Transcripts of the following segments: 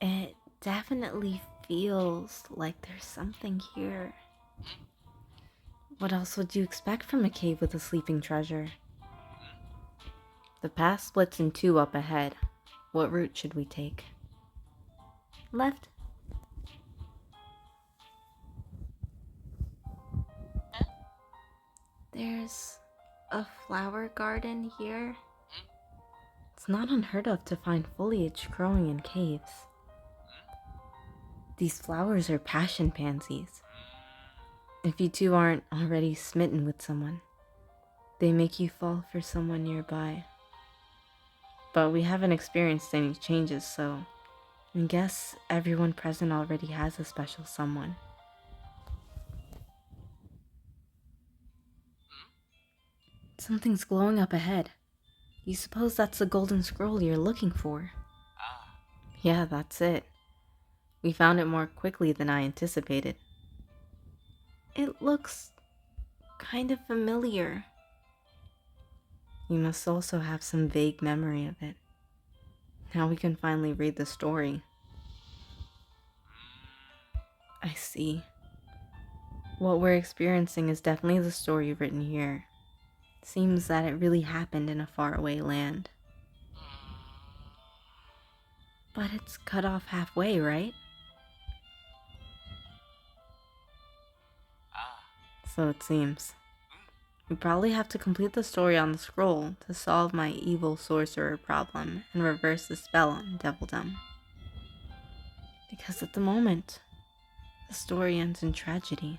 It definitely feels like there's something here. What else would you expect from a cave with a sleeping treasure? The path splits in two up ahead. What route should we take? Left. There's a flower garden here. It's not unheard of to find foliage growing in caves. These flowers are passion pansies. If you two aren't already smitten with someone, they make you fall for someone nearby. But we haven't experienced any changes, so I guess everyone present already has a special someone. Something's glowing up ahead. You suppose that's the golden scroll you're looking for? Yeah, that's it. We found it more quickly than I anticipated. It looks kind of familiar. You must also have some vague memory of it. Now we can finally read the story. I see. What we're experiencing is definitely the story written here. Seems that it really happened in a faraway land. But it's cut off halfway, right? So it seems. We probably have to complete the story on the scroll to solve my evil sorcerer problem and reverse the spell on Devildom. Because at the moment, the story ends in tragedy.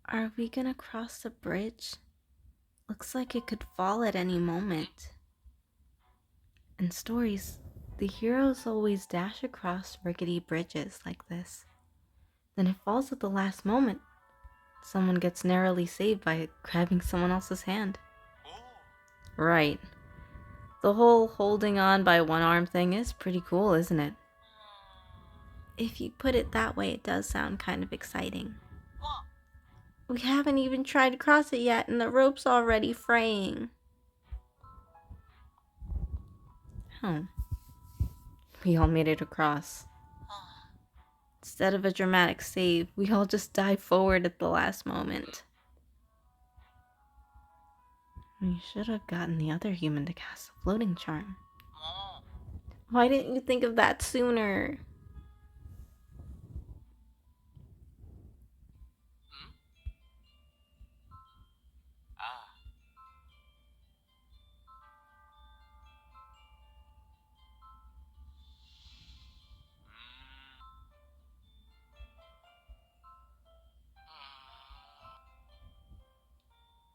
Are we gonna cross the bridge? Looks like it could fall at any moment. In stories, the heroes always dash across rickety bridges like this. Then it falls at the last moment. Someone gets narrowly saved by grabbing someone else's hand. Right. The whole holding on by one arm thing is pretty cool, isn't it? If you put it that way, it does sound kind of exciting. We haven't even tried to cross it yet, and the rope's already fraying. Oh. We all made it across. Instead of a dramatic save, we all just dive forward at the last moment. We should have gotten the other human to cast a floating charm. Why didn't you think of that sooner?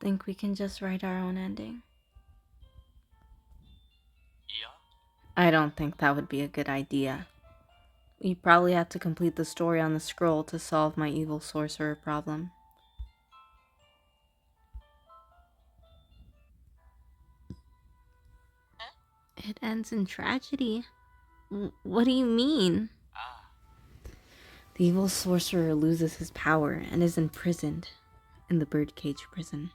Think we can just write our own ending? I don't think that would be a good idea. We probably have to complete the story on the scroll to solve my evil sorcerer problem. It ends in tragedy? What do you mean? The evil sorcerer loses his power and is imprisoned in the birdcage prison.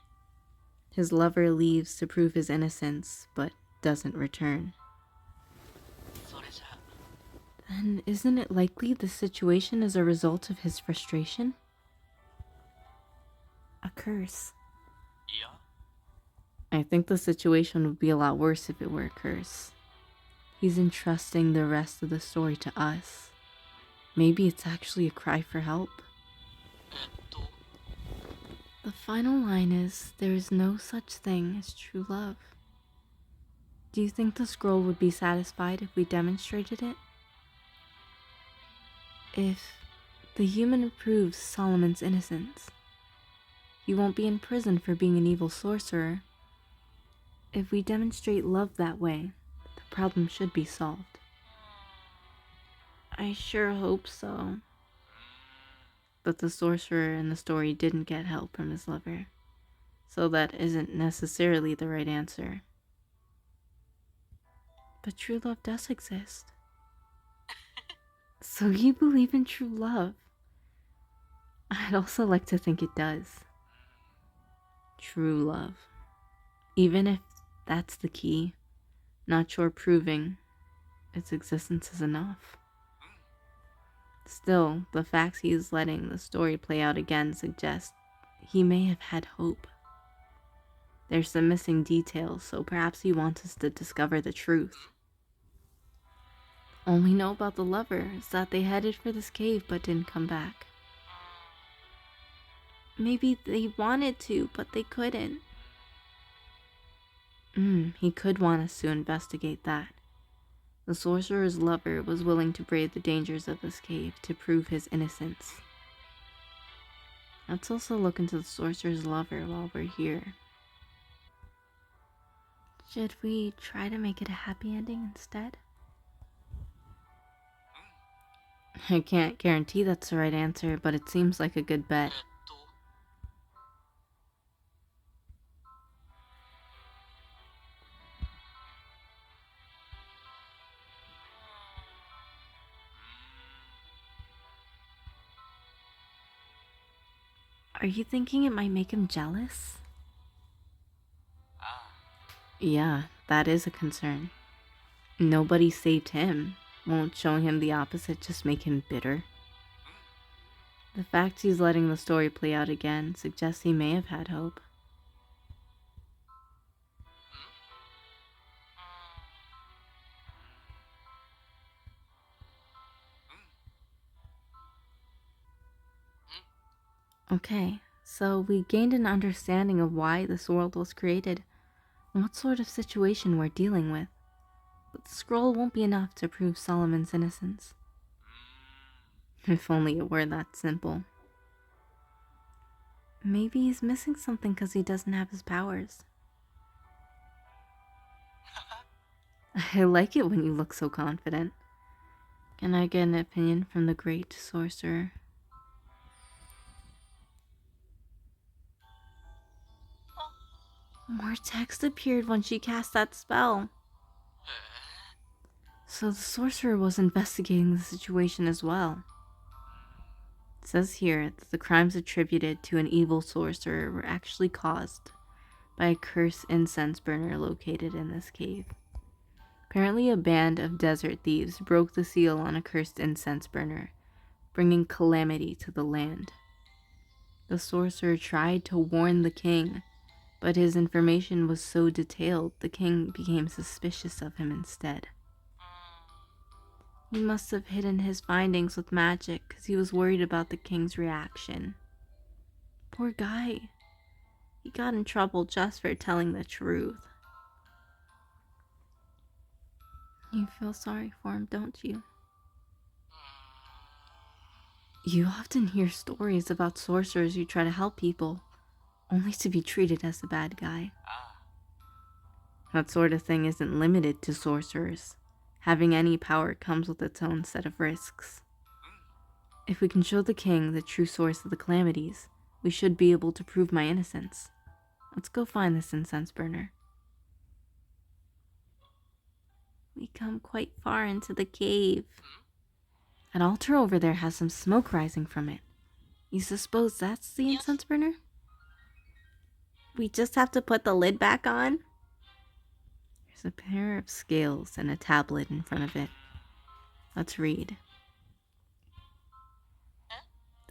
His lover leaves to prove his innocence, but doesn't return. Then isn't it likely the situation is a result of his frustration? A curse. I think the situation would be a lot worse if it were a curse. He's entrusting the rest of the story to us. Maybe it's actually a cry for help. The final line is, there is no such thing as true love. Do you think the scroll would be satisfied if we demonstrated it? If the human proves Solomon's innocence, he won't be in prison for being an evil sorcerer. If we demonstrate love that way, the problem should be solved. I sure hope so. But the sorcerer in the story didn't get help from his lover, so that isn't necessarily the right answer. But true love does exist. So you believe in true love? I'd also like to think it does. true love. Even if that's the key, not sure proving its existence is enough. Still, the fact he's letting the story play out again suggests he may have had hope. There's some missing details, so perhaps he wants us to discover the truth. All we know about the lover is that they headed for this cave but didn't come back. Maybe they wanted to, but they couldn't. He could want us to investigate that. The sorcerer's lover was willing to brave the dangers of this cave to prove his innocence. Let's also look into the sorcerer's lover while we're here. Should we try to make it a happy ending instead? I can't guarantee that's the right answer, but it seems like a good bet. Are you thinking it might make him jealous? Yeah, that is a concern. Nobody saved him. Won't showing him the opposite just make him bitter? The fact he's letting the story play out again suggests he may have had hope. Okay, so we gained an understanding of why this world was created and what sort of situation we're dealing with. But the scroll won't be enough to prove Solomon's innocence. If only it were that simple. Maybe he's missing something because he doesn't have his powers. I like it when you look so confident. Can I get an opinion from the great sorcerer? More text appeared when she cast that spell. So the sorcerer was investigating the situation as well. It says here that the crimes attributed to an evil sorcerer were actually caused by a cursed incense burner located in this cave. Apparently a band of desert thieves broke the seal on a cursed incense burner, bringing calamity to the land. The sorcerer tried to warn the king, but his information was so detailed the king became suspicious of him instead. He must have hidden his findings with magic because he was worried about the king's reaction. Poor guy. He got in trouble just for telling the truth. You feel sorry for him, don't you? You often hear stories about sorcerers who try to help people, only to be treated as the bad guy. That sort of thing isn't limited to sorcerers. Having any power comes with its own set of risks. If we can show the king the true source of the calamities, we should be able to prove my innocence. Let's go find this incense burner. We come quite far into the cave. That altar over there has some smoke rising from it. You suppose that's the incense burner? We just have to put the lid back on? There's a pair of scales and a tablet in front of it. Let's read.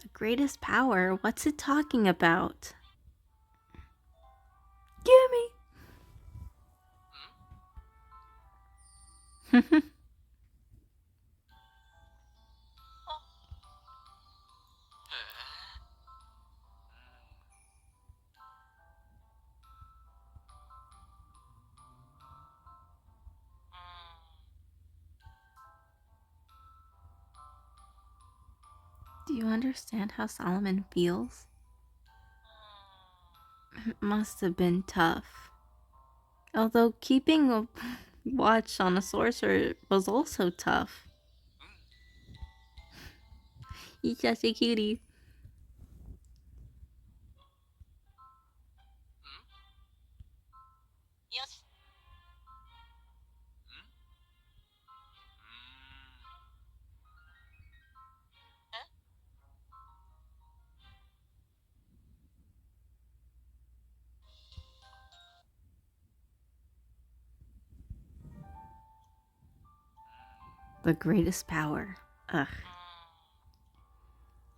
The greatest power? What's it talking about? Gimme! Do you understand how Solomon feels? It must have been tough. Although keeping a watch on a sorcerer was also tough. He's just a cutie. The greatest power. Ugh.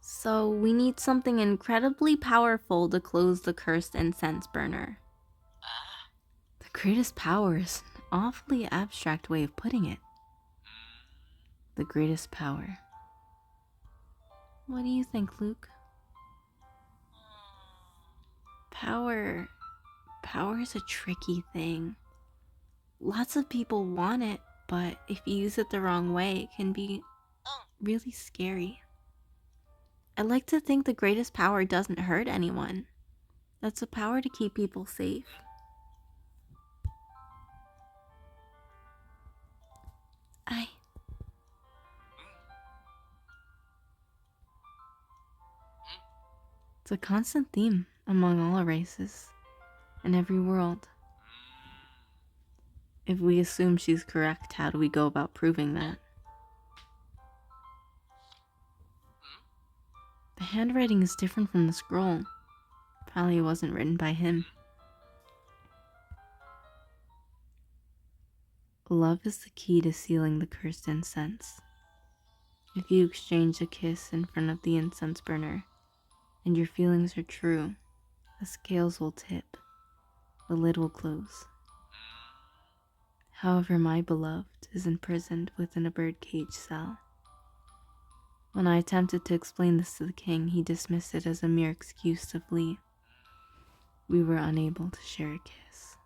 So we need something incredibly powerful to close the cursed incense burner. The greatest power is an awfully abstract way of putting it. The greatest power. What do you think, Luke? Power is a tricky thing. Lots of people want it, but if you use it the wrong way, it can be really scary. I like to think the greatest power doesn't hurt anyone. That's a power to keep people safe. It's a constant theme among all races in every world. If we assume she's correct, how do we go about proving that? The handwriting is different from the scroll. Probably wasn't written by him. Love is the key to sealing the cursed incense. If you exchange a kiss in front of the incense burner, and your feelings are true, the scales will tip, the lid will close. However, my beloved is imprisoned within a birdcage cell. When I attempted to explain this to the king, he dismissed it as a mere excuse to flee. We were unable to share a kiss.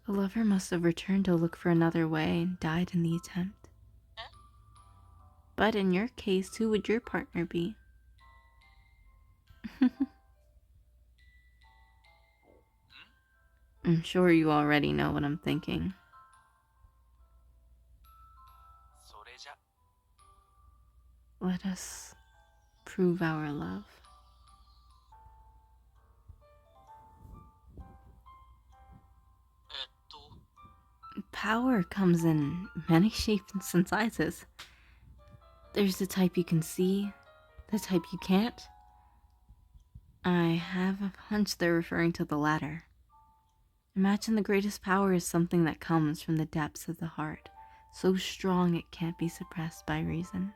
The lover must have returned to look for another way and died in the attempt. But in your case, who would your partner be? I'm sure you already know what I'm thinking. Let us prove our love. Power comes in many shapes and sizes. There's the type you can see, the type you can't. I have a hunch they're referring to the latter. Imagine the greatest power is something that comes from the depths of the heart, so strong it can't be suppressed by reason.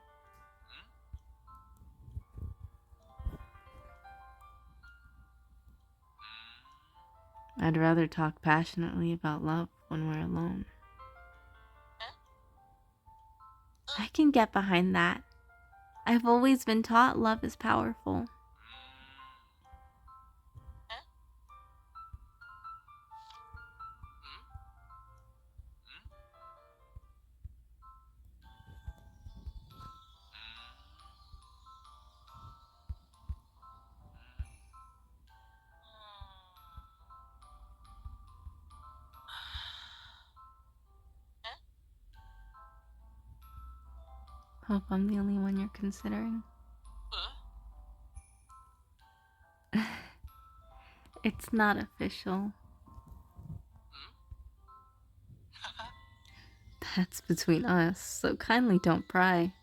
I'd rather talk passionately about love when we're alone. I can get behind that. I've always been taught love is powerful. Hope I'm the only one you're considering. It's not official. That's between us, so kindly don't pry.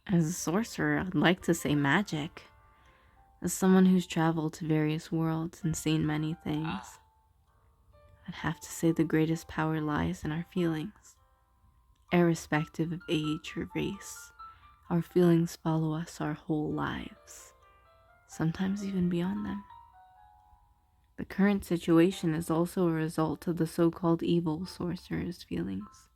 As a sorcerer, I'd like to say magic. As someone who's traveled to various worlds and seen many things, I'd have to say the greatest power lies in our feelings. Irrespective of age or race, our feelings follow us our whole lives, sometimes even beyond them. The current situation is also a result of the so-called evil sorcerer's feelings.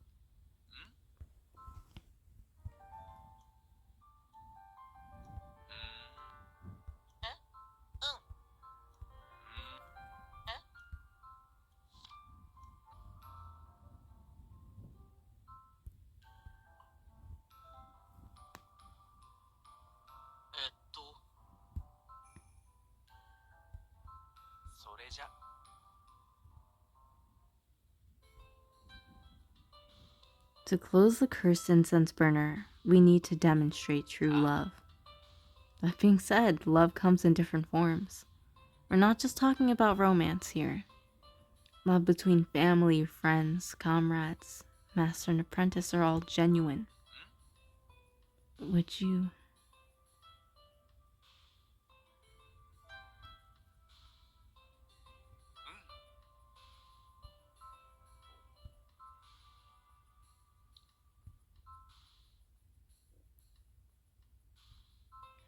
To close the cursed incense burner, we need to demonstrate true love. That being said, love comes in different forms. We're not just talking about romance here. Love between family, friends, comrades, master and apprentice are all genuine. Would you?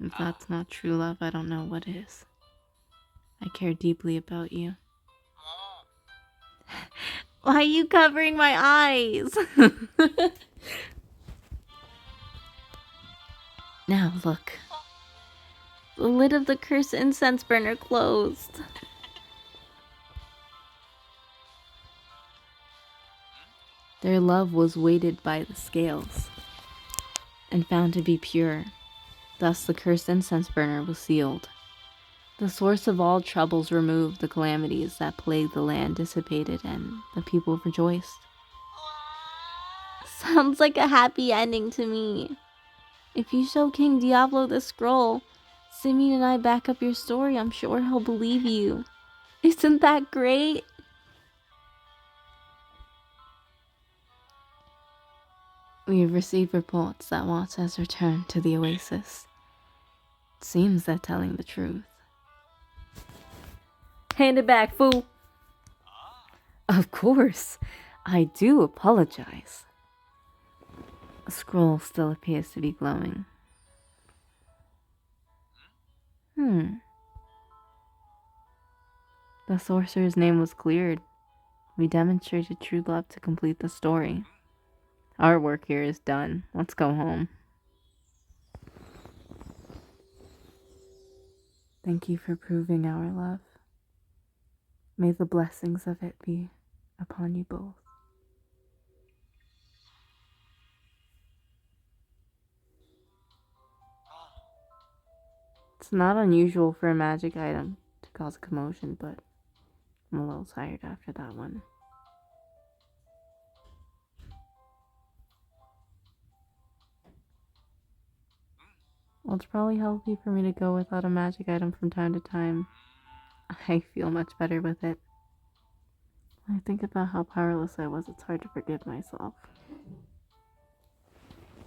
If that's not true love, I don't know what is. I care deeply about you. Why are you covering my eyes? Now look. The lid of the cursed incense burner closed. Their love was weighted by the scales and found to be pure. Thus the cursed incense burner was sealed. The source of all troubles removed, the calamities that plagued the land dissipated, and the people rejoiced. Sounds like a happy ending to me. If you show King Diablo this scroll, Simeon and I back up your story, I'm sure he'll believe you. Isn't that great? We've received reports that Watts has returned to the oasis. It seems they're telling the truth. Hand it back, fool! Of course. I do apologize. The scroll still appears to be glowing. The sorcerer's name was cleared. We demonstrated true love to complete the story. Our work here is done. Let's go home. Thank you for proving our love. May the blessings of it be upon you both. It's not unusual for a magic item to cause a commotion, but I'm a little tired after that one. Well, it's probably healthy for me to go without a magic item from time to time. I feel much better with it. When I think about how powerless I was, it's hard to forgive myself.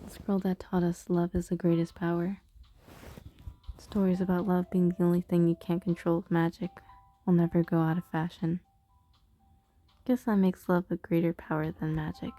The scroll that taught us love is the greatest power. Stories about love being the only thing you can't control with magic will never go out of fashion. Guess that makes love a greater power than magic.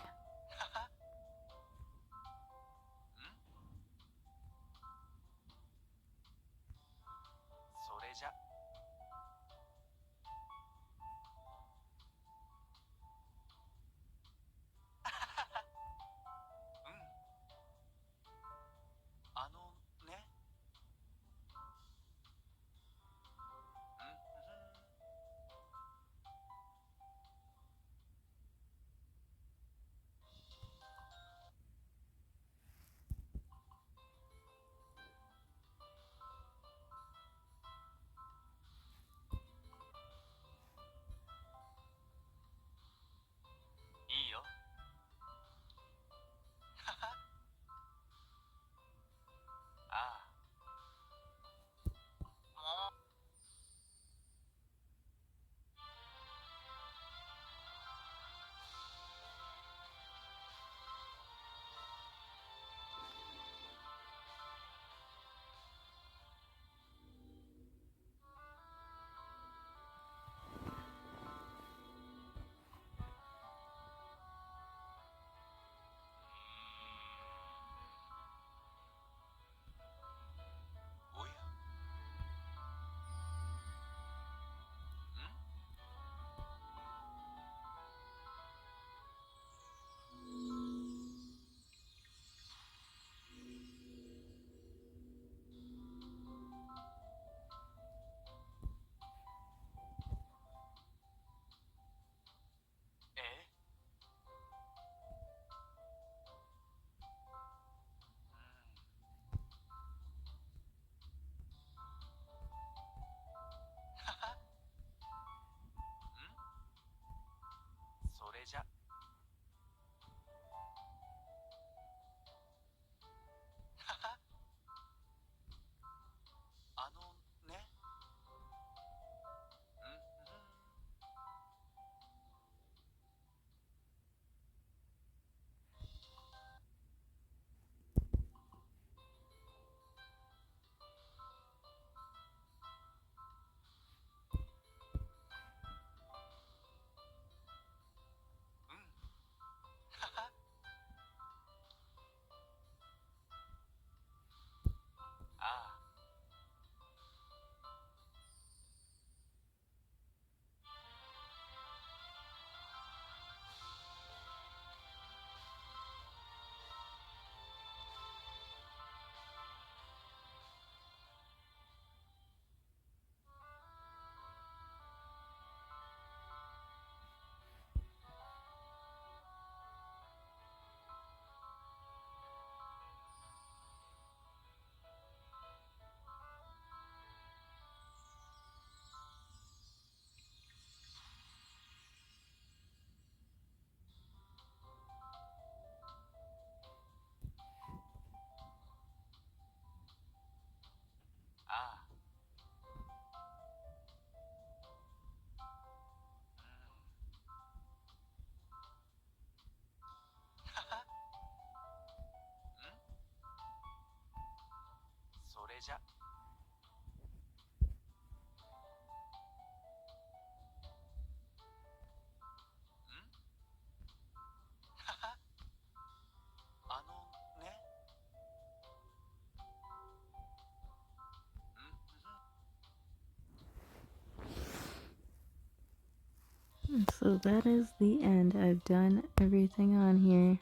じゃ。はは、あのね。So that is the end. I've done everything on here.